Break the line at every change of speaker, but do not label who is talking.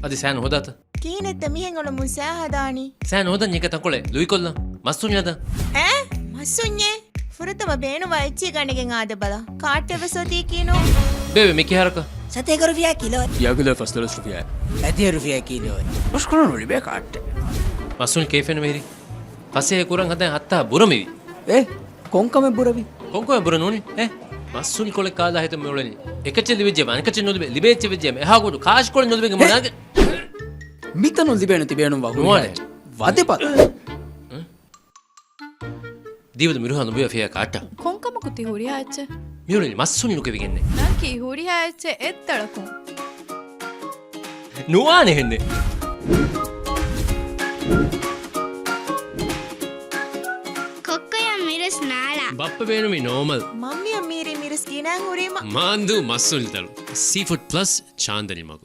అది සෑන් හොදාත
කීනෙත්ත මිහෙන් ඔල මුන් සෑහදානි
සෑන් හොදන් එක තකොලේ ලුයි කොල්ල මස්සුඤ්ඤද
ඈ මස්සුඤ්ඤේ ෆුරතම බේනුවා එච්චි ගණගෙන් ආද බල කාට්ටවසෝතී කීනෝ
බේබේ මිකි හරක
සතේක රුපියා කිලෝ
යගල ෆස්දලස් රුපියා
ඇතේ රුපියා කිලෝ
ඔස්කරන රිබේ කාට්ට
මස්සුන් කේෆෙන මෙහිරි පස්සේ කුරන් හදන් හත්තා බුරමිවි
කොංකම බුරවි
කොංකොම බුර නෝනි මස්සුනි කොලේ කාදා හිත මෙවලනි එකචෙ ලිවිජ්ජේ අනකචෙ නොලිබේ ලිබේච්ච විජ්ජේ එහා ගොඩ කාෂ් කොලේ නොලිබේ මොනාගේ
මිතනු ලිබේන තිබේනු වහු
නුවනේ.
වදපත්
දීවද මිරුහා නොබිය ෆියා කාට්ටා
ಕೊಂಕಮಕುತಿ ಹುರಿಯಾಚ
මිරුනි මස්සුනි නුකෙවිගෙන්නේ
ನಂಕಿ ಹುರಿಯಾಚ ಎತ್ತಳಕು
නුවානේ හෙන්නේ
කොක්කොය මිරස් නාලා
බප්ප බේනුමි නෝමල්
මම්මිය මීරි මිරස් කීනන් හුරීම
මාන්දු මස්සුනිතලු සීෆුඩ් ප්ලස් චාන්දනි මගු